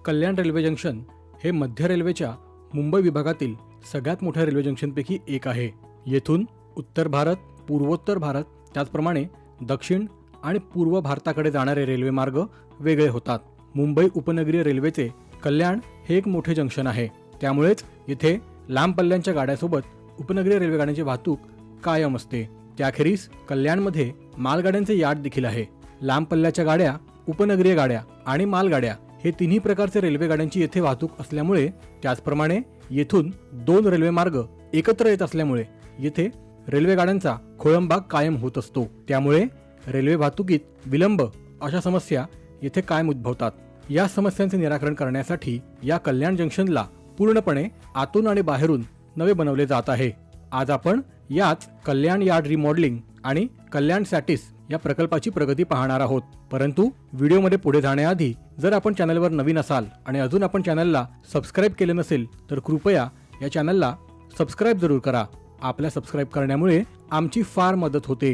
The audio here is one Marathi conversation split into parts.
कल्याण रेल्वे जंक्शन हे मध्य रेल्वेच्या मुंबई विभागातील सगळ्यात मोठ्या रेल्वे जंक्शनपैकी एक आहे। येथून उत्तर भारत, पूर्वोत्तर भारत, त्याचप्रमाणे दक्षिण आणि पूर्व भारताकडे जाणारे रेल्वे मार्ग वेगळे होतात। मुंबई उपनगरीय रेल्वेचे कल्याण हे एक मोठे जंक्शन आहे, त्यामुळेच येथे लांब पल्ल्यांच्या गाड्यांसोबत उपनगरीय रेल्वे गाड्यांची वाहतूक कायम असते। त्याखेरीज कल्याणमध्ये मालगाड्यांचे यार्ड देखील आहे। लांब पल्ल्याच्या गाड्या, उपनगरीय गाड्या आणि मालगाड्या हे तिन्ही प्रकारचे रेल्वे गाड्यांची येथे वाहतूक असल्यामुळे, त्याचप्रमाणे येथून दोन रेल्वे मार्ग एकत्र येत असल्यामुळे येथे रेल्वे गाड्यांचा खोळंबा कायम होत असतो। त्यामुळे रेल्वे वाहतुकीत विलंब अशा समस्या येथे कायम उद्भवतात। या समस्यांचे निराकरण करण्यासाठी या कल्याण जंक्शनला पूर्णपणे आतून आणि बाहेरून नवे बनवले जात आहे। आज आपण याच कल्याण यार्ड रिमॉडेलिंग आणि कल्याण सॅटिस या प्रकल्पाची प्रगती पाहणार आहोत। परंतु व्हिडिओमध्ये पुढे जाण्याआधी जर आपण चॅनलवर नवीन असाल आणि अजून आपण चॅनलला सबस्क्राइब केले नसेल तर कृपया या चॅनलला सबस्क्राइब जरूर करा। आपल्या सबस्क्राइब करण्यामुळे आमची फार मदत होते।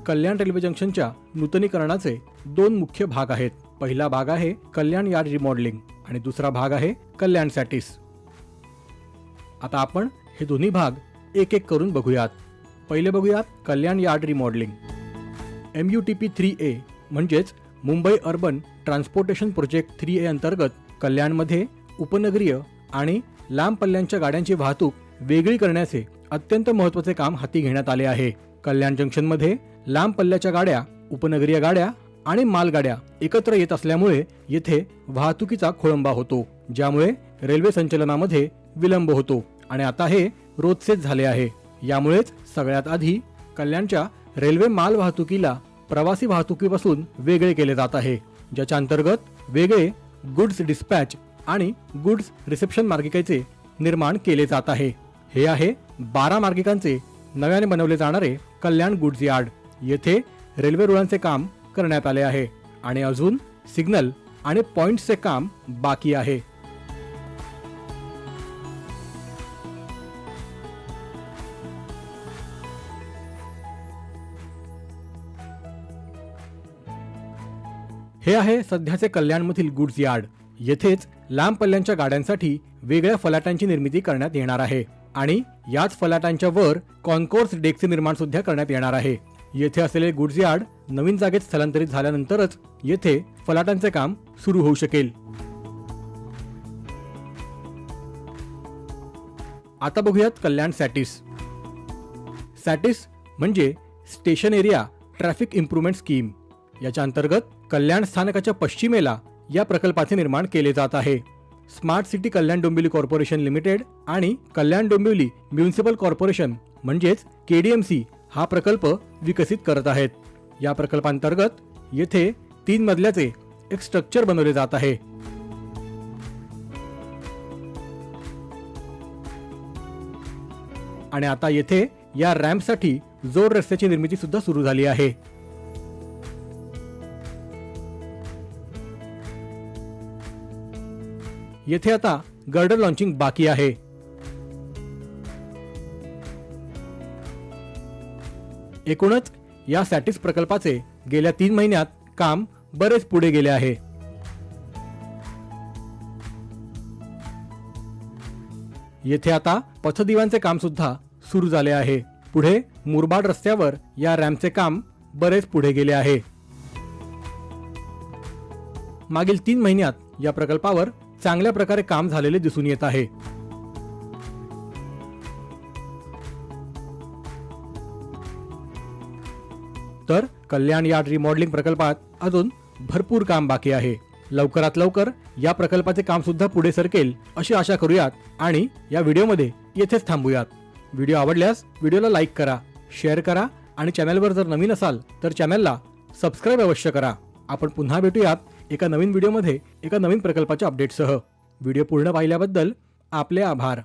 कल्याण रेल्वे जंक्शनच्या नूतनीकरणाचे दोन मुख्य भाग आहेत। पहिला भाग आहे कल्याण यार्ड रिमॉडेलिंग आणि दुसरा भाग आहे कल्याण सॅटिस। आता आपण हे दोन्ही भाग एक एक करून बघूयात। पहिले बघूयात कल्याण यार्ड रिमॉडेलिंग। MUTP 3A म्हणजेच Mumbai urban transportation project 3A अंतर्गत कल्याणमध्ये उपनगरीय आणि लांब पल्ल्यांच्या गाड्यांची वाहतूक वेगळी करण्याचे अत्यंत महत्त्वाचे काम हाती घेण्यात आले आहे। कल्याण जंक्शनमध्ये लांब पल्ल्याच्या गाड्या, उपनगरीय गाड्या आणि मालगाड्या एकत्र येत असल्यामुळे येथे वाहतुकीचा खोळंबा होतो, ज्यामुळे रेल्वे संचलनामध्ये विलंब होतो आणि आता हे रोजचेच झाले आहे। यामुळेच सगळ्यात आधी कल्याणच्या रेल्वे माल वाहतुकीला प्रवासी वाहतुकीपासून वेगळे केले जात आहे, ज्याच्या अंतर्गत वेगळे गुड्स डिस्पॅच आणि गुड्स रिसेप्शन मार्गिकेचे निर्माण केले जात आहे। हे आहे 12 मार्गिकांचे नव्याने बनवले जाणारे कल्याण गुड्स यार्ड। येथे रेल्वे रुळांचे काम करण्यात आले आहे आणि अजून सिग्नल आणि पॉइंट्सचे काम बाकी आहे। हे आहे सध्याचे कल्याणमधील गुड्स यार्ड। येथेच लांब पल्ल्यांच्या गाड्यांसाठी वेगळ्या फलाटांची निर्मिती करण्यात येणार आहे आणि याच फलाटांच्या वर कॉन्कोर्स डेकचे निर्माण सुद्धा करण्यात येणार आहे। येथे असलेले गुड्स यार्ड नवीन जागेत स्थलांतरित झाल्यानंतरच येथे फलाटांचे काम सुरू होऊ शकेल। आता बघूयात कल्याण सॅटिस। सॅटिस म्हणजे station area traffic improvement scheme. याच्या अंतर्गत कल्याण स्थानकाच्या पश्चिमेला या प्रकल्पाचे निर्माण केले जात आहे। Smart city Kalyan Dombivli corporation limited आणि कल्याण डोंबिवली म्युनिसिपल कॉर्पोरेशन म्हणजेच KDMC हा प्रकल्प विकसित करत आहेत। या प्रकल्पांतर्गत येथे 3 मजल्याचे एक स्ट्रक्चर बनवले जात आहे। आणि आता येथे या रॅम्पसाठी जोड रस्त्याची निर्मिती सुद्धा सुरू झाली आहे। येथे आता गर्डर लॉन्चिंग बाकी आहे। एकूणच या सॅटिस प्रकल्पाचे गेल्या 3 महिन्यात काम बरेच पुढे गेले आहे। येथे आता पथदिवांचे काम सुद्धा सुरू झाले आहे। पुढे मुरबाड रस्त्यावर या रॅम्पचे काम बरेच पुढे गेले आहे। मागील 3 महिन्यात या प्रकल्पावर चांगल्या प्रकारे काम झालेले दिसून येत आहे। तर कल्याण यार्ड रिमॉडेलिंग प्रकल्पात अजून भरपूर काम बाकी आहे। लवकरात लवकर या प्रकल्पाचे काम सुद्धा पुढे सरकेल अशी आशा करूयात आणि या व्हिडिओमध्ये येथेच थांबूयात। व्हिडिओ आवडल्यास व्हिडिओला लाईक करा, शेअर करा आणि चॅनलवर जर नवीन असाल तर चॅनलला सबस्क्राइब अवश्य करा। आपण पुन्हा भेटूयात एका नवीन व्हिडिओमध्ये एका नवीन प्रकल्पाच्या अपडेटसह। व्हिडिओ पूर्ण पाहिल्याबद्दल आपले आभार।